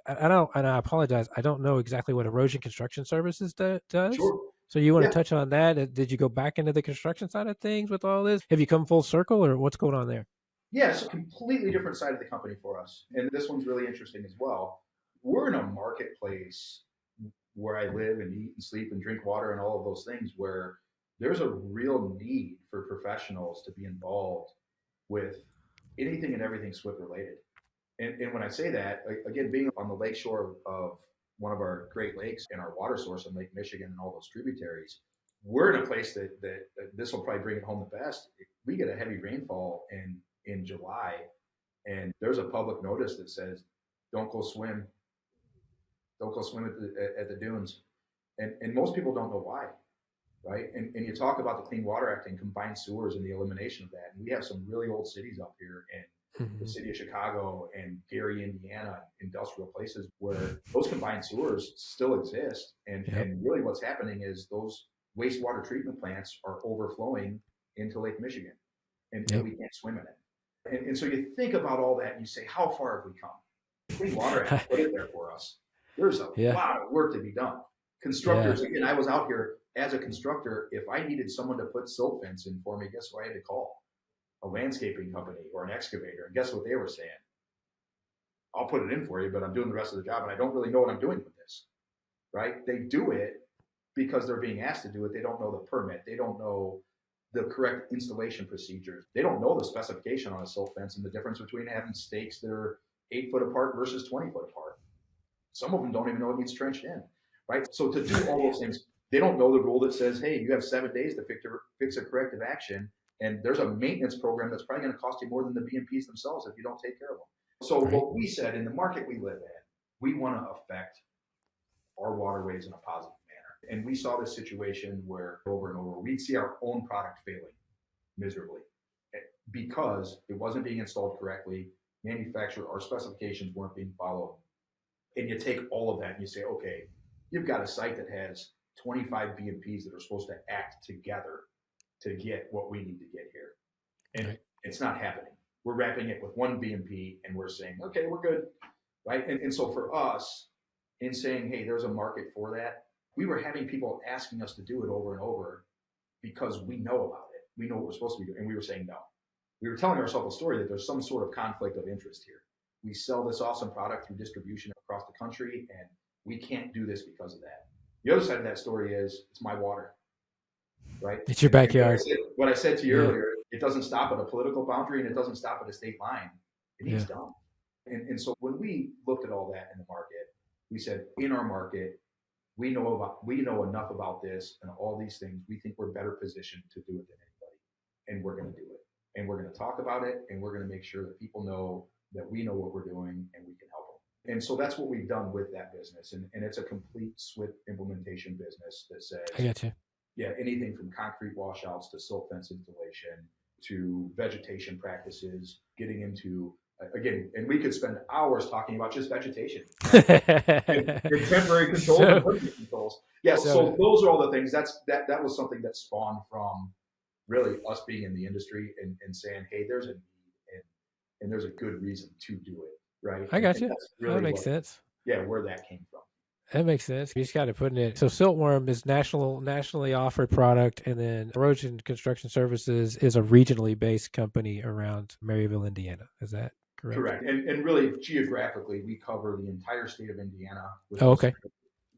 I don't, and I apologize. I don't know exactly what Erosion Construction Services does. Sure. So you want to Yeah. touch on that? Did you go back into the construction side of things with all this? Have you come full circle, or what's going on there? Yeah, it's a completely different side of the company for us. And this one's really interesting as well. We're in a marketplace where I live and eat and sleep and drink water and all of those things where there's a real need for professionals to be involved with anything and everything SWIP related. And when I say that, again, being on the lakeshore of one of our Great Lakes and our water source in Lake Michigan and all those tributaries, we're in a place that this will probably bring it home the best. We get a heavy rainfall in July, and there's a public notice that says, "Don't go swim. Don't go swim at the dunes." And most people don't know why, right? And you talk about the Clean Water Act and combined sewers and the elimination of that. And we have some really old cities up here, and the city of Chicago and Gary, Indiana, industrial places where those combined sewers still exist. And really what's happening is those wastewater treatment plants are overflowing into Lake Michigan, and we can't swim in it. And so you think about all that and you say, how far have we come? Clean Water Act put it there for us. There's a lot of work to be done. Constructors, again, I was out here as a constructor. If I needed someone to put silt fence in for me, guess who I had to call? A landscaping company or an excavator. And guess what they were saying? I'll put it in for you, but I'm doing the rest of the job and I don't really know what I'm doing with this, right? They do it because they're being asked to do it. They don't know the permit. They don't know the correct installation procedures. They don't know the specification on a silt fence and the difference between having stakes that are 8 foot apart versus 20 foot apart. Some of them don't even know it needs trenched in, right? So to do all those things, they don't know the rule that says, hey, you have 7 days to fix a corrective action. And there's a maintenance program that's probably going to cost you more than the BMPs themselves if you don't take care of them. So what we said, in the market we live in, we want to affect our waterways in a positive manner. And we saw this situation where over and over, we'd see our own product failing miserably because it wasn't being installed correctly. Our specifications weren't being followed. And you take all of that and you say, okay, you've got a site that has 25 BMPs that are supposed to act together to get what we need to get here. And it's not happening. We're wrapping it with one BMP and we're saying, okay, we're good, right? And so for us, in saying, hey, there's a market for that, we were having people asking us to do it over and over because we know about it. We know what we're supposed to be doing. And we were saying no. We were telling ourselves a story that there's some sort of conflict of interest here. We sell this awesome product through distribution across the country, and we can't do this because of that. The other side of that story is it's my water, right? It's your backyard. What I said to you earlier, it doesn't stop at a political boundary and it doesn't stop at a state line. It needs done. And so when we looked at all that in the market, we said, in our market, we know enough about this and all these things. We think we're better positioned to do it than anybody, and we're going to do it. And we're going to talk about it, and we're going to make sure that people know that we know what we're doing and we can help them. And so that's what we've done with that business. And it's a complete SWIP implementation business that says, I get you. Yeah, anything from concrete washouts to silt fence installation to vegetation practices, getting into, again, and we could spend hours talking about just vegetation. and temporary controls and permanent controls. Yeah, so those are all the things. That was something that spawned from really us being in the industry and saying, hey, there's a need and there's a good reason to do it, right? I got you. Really that makes sense. Yeah, where that came from. That makes sense. You just got to put in it. So Siltworm is nationally offered product, and then Erosion Construction Services is a regionally based company around Maryville, Indiana. Is that Correct. And really, geographically, we cover the entire state of Indiana with Okay.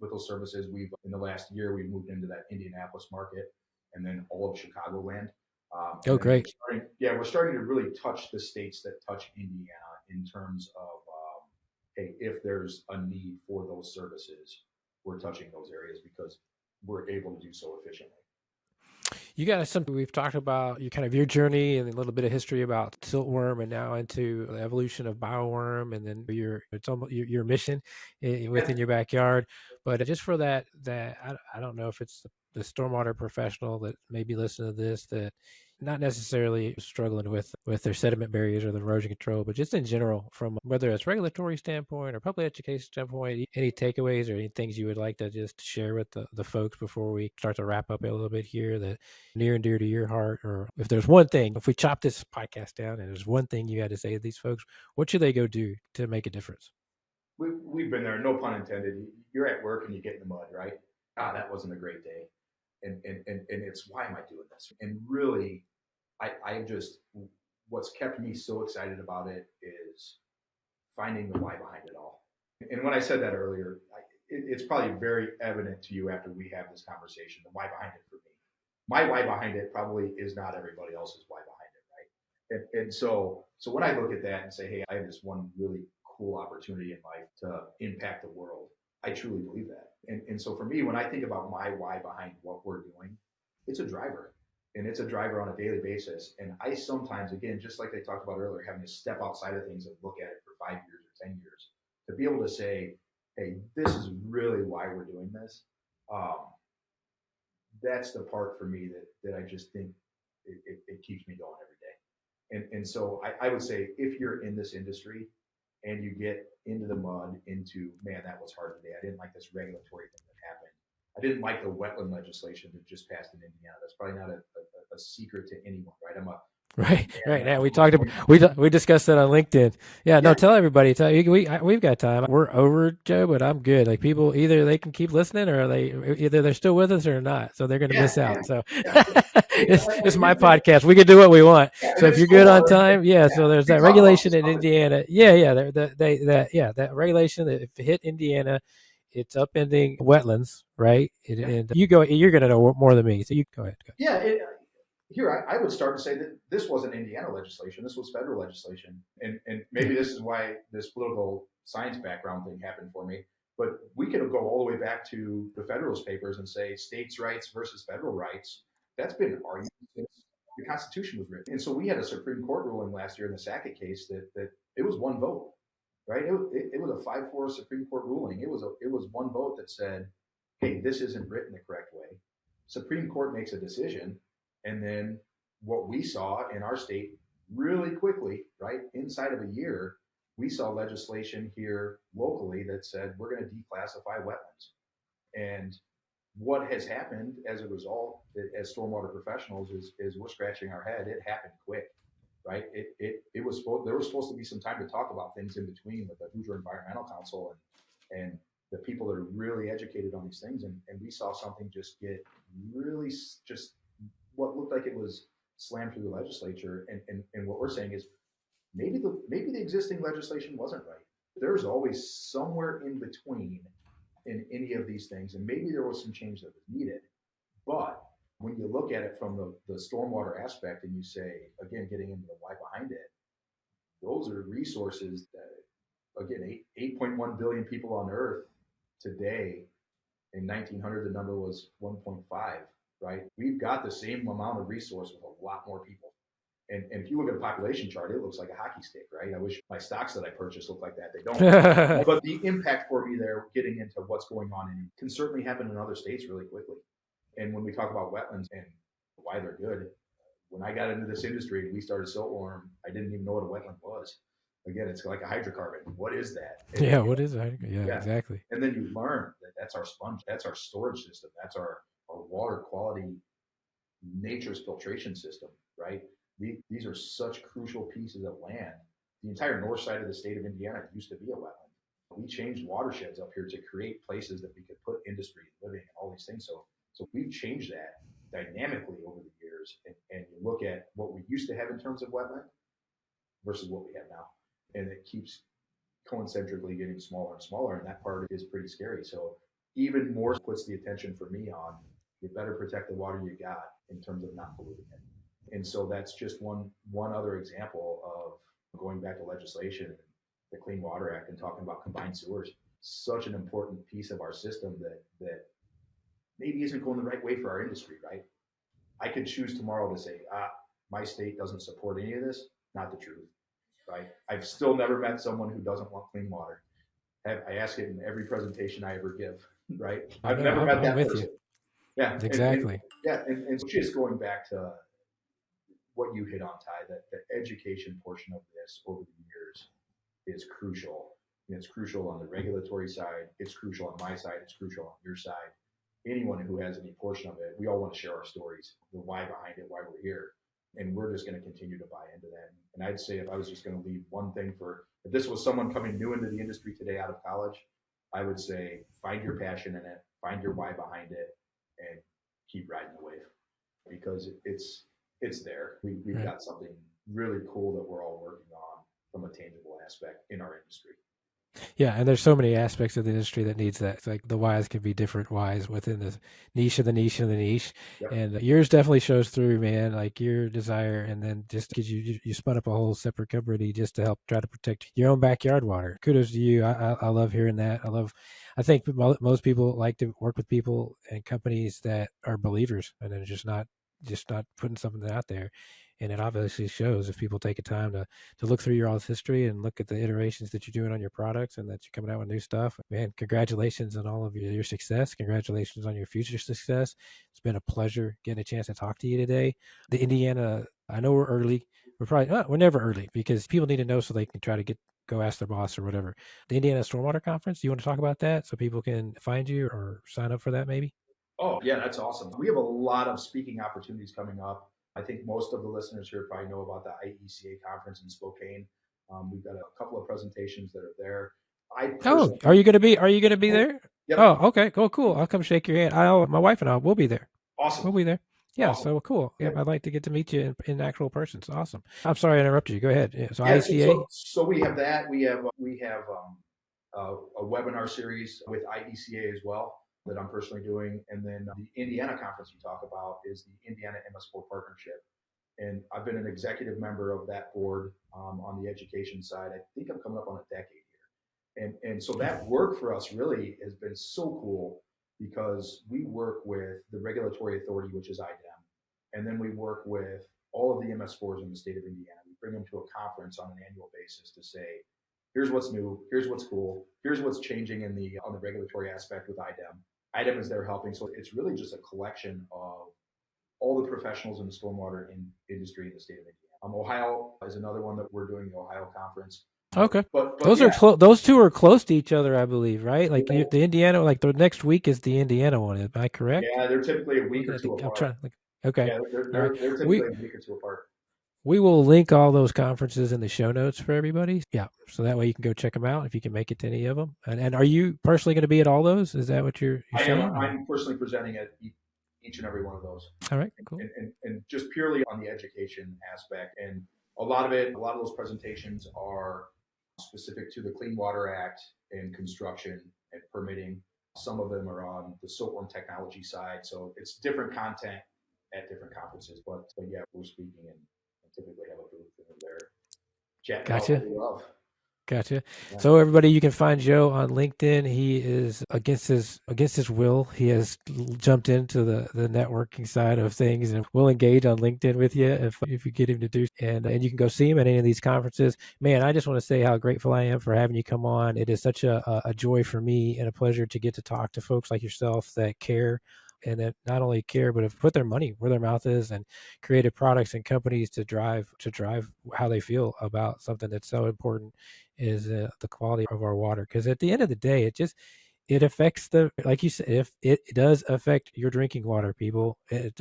with those services. In the last year, we've moved into that Indianapolis market and then all of Chicagoland. Great. We're starting to really touch the states that touch Indiana in terms of, hey, if there's a need for those services, we're touching those areas because we're able to do so efficiently. You got something we've talked about, your journey and a little bit of history about siltworm, and now into the evolution of bioworm, and then your mission within your backyard. But just for that I don't know if it's the stormwater professional that maybe listen to this, that not necessarily struggling with their sediment barriers or the erosion control, but just in general, from whether it's regulatory standpoint or public education standpoint, any takeaways or any things you would like to just share with the folks before we start to wrap up a little bit here, that near and dear to your heart? Or if there's one thing, if we chop this podcast down and there's one thing you had to say to these folks, what should they go do to make a difference? We've been there, no pun intended. You're at work and you get in the mud, right? That wasn't a great day. And it's, why am I doing this? And really, I just, what's kept me so excited about it is finding the why behind it all. And when I said that earlier, it's probably very evident to you after we have this conversation, the why behind it for me. My why behind it probably is not everybody else's why behind it, right? And so when I look at that and say, hey, I have this one really cool opportunity in life to impact the world, I truly believe that. And so for me, when I think about my why behind what we're doing, it's a driver. And it's a driver on a daily basis. And I sometimes, again, just like I talked about earlier, having to step outside of things and look at it for 5 years or 10 years, to be able to say, hey, this is really why we're doing this. That's the part for me that I just think it keeps me going every day. And so I would say, if you're in this industry and you get into the mud, man, that was hard today. I didn't like this regulatory thing that happened. I didn't like the wetland legislation that just passed in Indiana. That's probably not a secret to anyone, right? Right. Yeah, we discussed that on LinkedIn. Yeah, no, tell everybody. We've got time. We're over, Joe, but I'm good. Like, people, either they can keep listening, or they're still with us or not, so they're going to miss out. So it's my podcast. We can do what we want. So if you're good on time, so there's that regulation in Indiana. That regulation that if it hit Indiana, it's upending wetlands, right? And you're going to know more than me, so you go ahead. Here, I would start to say that this wasn't Indiana legislation. This was federal legislation. And maybe this is why this political science background thing happened for me. But we could go all the way back to the Federalist Papers and say states' rights versus federal rights. That's been argued since the Constitution was written. And so we had a Supreme Court ruling last year in the Sackett case that it was one vote, right? It was a 5-4 Supreme Court ruling. It was one vote that said, hey, this isn't written the correct way. Supreme Court makes a decision. And then what we saw in our state really quickly, right, inside of a year, we saw legislation here locally that said we're going to declassify wetlands. And what has happened as a result, as stormwater professionals, is we're scratching our head. It happened quick, right? There was supposed to be some time to talk about things in between with the Hoosier Environmental Council and the people that are really educated on these things. And we saw something just get really just what looked like it was slammed through the legislature. And what we're saying is maybe the existing legislation wasn't right. There's always somewhere in between in any of these things, and maybe there was some change that was needed. But when you look at it from the stormwater aspect and you say, again, getting into the why behind it, those are resources that, again, 8.1 billion people on Earth today. In 1900, the number was 1.5. Right? We've got the same amount of resource with a lot more people. And if you look at a population chart, it looks like a hockey stick, right? I wish my stocks that I purchased look like that. They don't. But the impact for me there, getting into what's going on, can certainly happen in other states really quickly. And when we talk about wetlands and why they're good, when I got into this industry and we started Siltworm, I didn't even know what a wetland was. Again, it's like a hydrocarbon. What is that? What is that? Yeah, exactly. And then you learn that that's our sponge, that's our storage system, that's our water quality, nature's filtration system, right? These are such crucial pieces of land. The entire north side of the state of Indiana used to be a wetland. We changed watersheds up here to create places that we could put industry, living, and all these things. So we've changed that dynamically over the years. And you look at what we used to have in terms of wetland versus what we have now. and it keeps concentrically getting smaller and smaller, and that part is pretty scary. So even more puts the attention for me on, you better protect the water you got in terms of not polluting it. And so that's just one other example of going back to legislation, the Clean Water Act, and talking about combined sewers. Such an important piece of our system that maybe isn't going the right way for our industry, right? I could choose tomorrow to say, my state doesn't support any of this. Not the truth, right? I've still never met someone who doesn't want clean water. I ask it in every presentation I ever give, right? I've never met that person. Yeah, exactly. And just going back to what you hit on, Ty, that the education portion of this over the years is crucial. And it's crucial on the regulatory side. It's crucial on my side. It's crucial on your side. Anyone who has any portion of it, we all want to share our stories, the why behind it, why we're here. And we're just going to continue to buy into that. And I'd say if I was just going to leave one thing if this was someone coming new into the industry today out of college, I would say find your passion in it, find your why behind it, and keep riding the wave, because it's there. We've got something really cool that we're all working on from a tangible aspect in our industry. Yeah, and there's so many aspects of the industry that needs that. It's like the whys can be different whys within the niche of the niche of the niche. Yep. And yours definitely shows through, man, like your desire. And then just because you spun up a whole separate company just to help try to protect your own backyard water. Kudos to you. I love hearing that. I think most people like to work with people and companies that are believers and then just not putting something out there. And it obviously shows if people take a time to look through your all's history and look at the iterations that you're doing on your products and that you're coming out with new stuff. Man, congratulations on all of your success. Congratulations on your future success. It's been a pleasure getting a chance to talk to you today. The Indiana, I know we're early. We're never early because people need to know so they can try to go ask their boss or whatever. The Indiana Stormwater Conference, do you want to talk about that so people can find you or sign up for that maybe? Oh, yeah, that's awesome. We have a lot of speaking opportunities coming up. I think most of the listeners here probably know about the IECA conference in Spokane. We've got a couple of presentations that are there. Are you going to be there? Yep. Oh, okay, cool. I'll come shake your hand. My wife and I will be there. Awesome. We'll be there. Yeah, awesome. So cool. Yeah, I'd like to get to meet you in actual person. It's awesome. I'm sorry I interrupted you. Go ahead. Yeah, so IECA. So we have that. We have a webinar series with IECA as well that I'm personally doing. And then the Indiana conference you talk about is the Indiana MS4 Partnership. And I've been an executive member of that board on the education side. I think I'm coming up on a decade here. And so that work for us really has been so cool because we work with the regulatory authority, which is IDEM. And then we work with all of the MS4s in the state of Indiana. We bring them to a conference on an annual basis to say, here's what's new, here's what's cool, here's what's changing on the regulatory aspect with IDEM. IDEM is there helping. So it's really just a collection of all the professionals in the stormwater industry in the state of Indiana. Ohio is another one that we're doing, the Ohio conference. Okay, but those two are close to each other, I believe, right? Like the Indiana, like the next week is the Indiana one. Am I correct? Yeah, they're typically a week or two apart. Okay, yeah, they're typically a week or two apart. We will link all those conferences in the show notes for everybody. Yeah, so that way you can go check them out if you can make it to any of them. And are you personally going to be at all those? Is that what you're saying? I'm personally presenting at each and every one of those. All right, cool. And just purely on the education aspect. And a lot of those presentations are specific to the Clean Water Act and construction and permitting. Some of them are on the Siltworm technology side. So it's different content at different conferences. But yeah, we're speaking and typically have a booth in there. Chatting Gotcha. about what we love. Gotcha. Yeah. So everybody, you can find Joe on LinkedIn. He is against his will. He has jumped into the networking side of things, and we'll engage on LinkedIn with you if you get him to do. And you can go see him at any of these conferences. Man, I just want to say how grateful I am for having you come on. It is such a joy for me and a pleasure to get to talk to folks like yourself that care. And that not only care, but have put their money where their mouth is and created products and companies to drive how they feel about something that's so important is the quality of our water. Because at the end of the day, it affects like you said, if it does affect your drinking water, people, it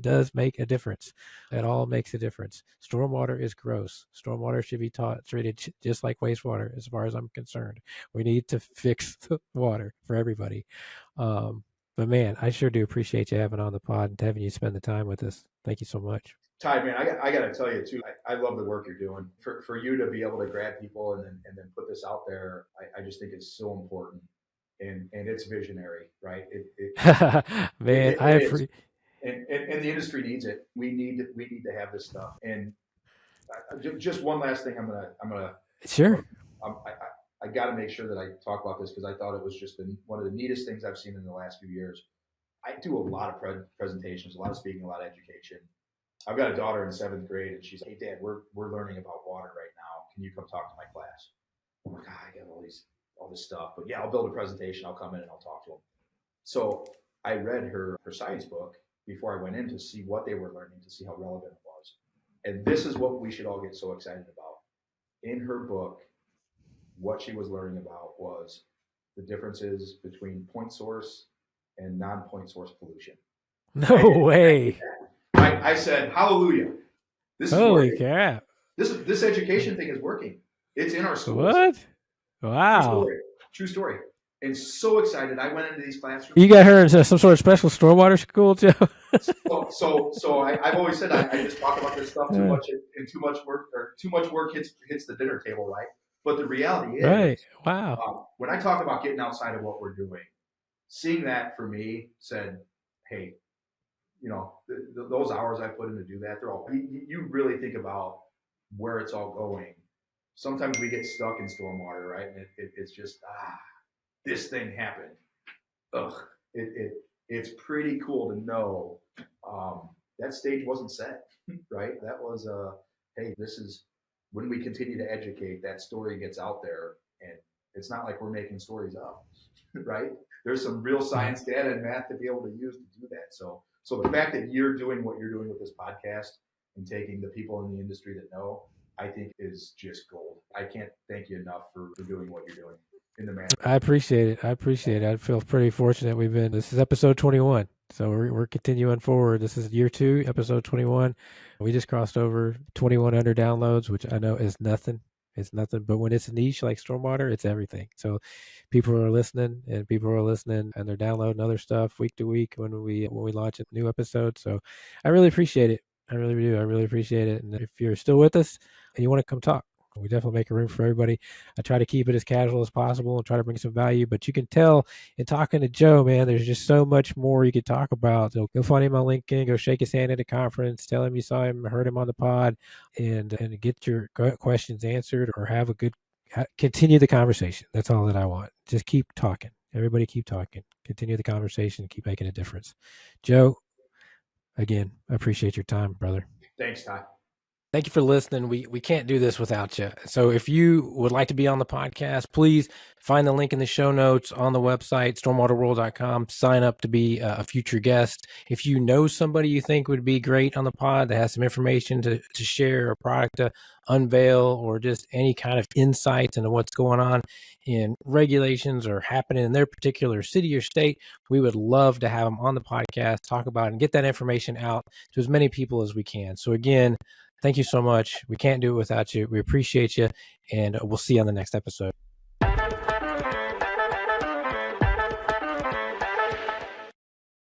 does make a difference. It all makes a difference. Stormwater is gross. Stormwater should be treated just like wastewater, as far as I'm concerned. We need to fix the water for everybody. But man, I sure do appreciate you having on the pod and having you spend the time with us. Thank you so much. Ty, man, I got to tell you too. I love the work you're doing. For you to be able to grab people and then put this out there, I just think it's so important, and it's visionary, right? Man, It is, and the industry needs it. We need to have this stuff. And just one last thing, I'm gonna sure. I got to make sure that I talk about this because I thought it was just one of the neatest things I've seen in the last few years. I do a lot of presentations, a lot of speaking, a lot of education. I've got a daughter in 7th grade, and she's like, "Hey, Dad, we're learning about water right now. Can you come talk to my class?" I'm like, I got all this stuff, but yeah, I'll build a presentation. I'll come in and I'll talk to them. So I read her science book before I went in to see what they were learning, to see how relevant it was. And this is what we should all get so excited about. In her book, what she was learning about was the differences between point source and non-point source pollution. No way. I said, hallelujah. This is Holy working. crap. This education thing is working. It's in our schools. What? Wow. True story. And so excited. I went into these classrooms. You got her into some sort of special stormwater school, Joe? So I've always said I just talk about this stuff too much, and too much work hits the dinner table, right? But the reality is, right. Wow. When I talk about getting outside of what we're doing, seeing that for me said, hey, those hours I put in to do that, they're all, you really think about where it's all going. Sometimes we get stuck in stormwater, right? And it's just, this thing happened. Ugh, it's pretty cool to know that stage wasn't set, right? That was, hey, this is, when we continue to educate, that story gets out there, and it's not like we're making stories up, right? There's some real science data and math to be able to use to do that. So the fact that you're doing what you're doing with this podcast and taking the people in the industry that know, I think is just gold. I can't thank you enough for doing what you're doing in the manner. I appreciate it. I feel pretty fortunate. This is episode 21. So we're continuing forward. This is year 2, episode 21. We just crossed over 2,100 downloads, which I know is nothing. It's nothing, but when it's a niche like stormwater, it's everything. So people are listening, and they're downloading other stuff week to week when we launch a new episode. So I really appreciate it. I really do. I really appreciate it. And if you're still with us and you want to come talk, we definitely make a room for everybody. I try to keep it as casual as possible and try to bring some value, but you can tell in talking to Joe, man, there's just so much more you could talk about. So go find him on LinkedIn, go shake his hand at a conference, tell him you saw him, heard him on the pod, and get your questions answered, or continue the conversation. That's all that I want. Just keep talking. Everybody keep talking. Continue the conversation. Keep making a difference. Joe, again, I appreciate your time, brother. Thanks, Ty. Thank you for listening. We can't do this without you. So if you would like to be on the podcast, please find the link in the show notes on the website, stormwaterworld.com. Sign up to be a future guest. If you know somebody you think would be great on the pod that has some information to share, a product to unveil, or just any kind of insights into what's going on in regulations or happening in their particular city or state, we would love to have them on the podcast, talk about it, and get that information out to as many people as we can. So again, thank you so much. We can't do it without you. We appreciate you, and we'll see you on the next episode.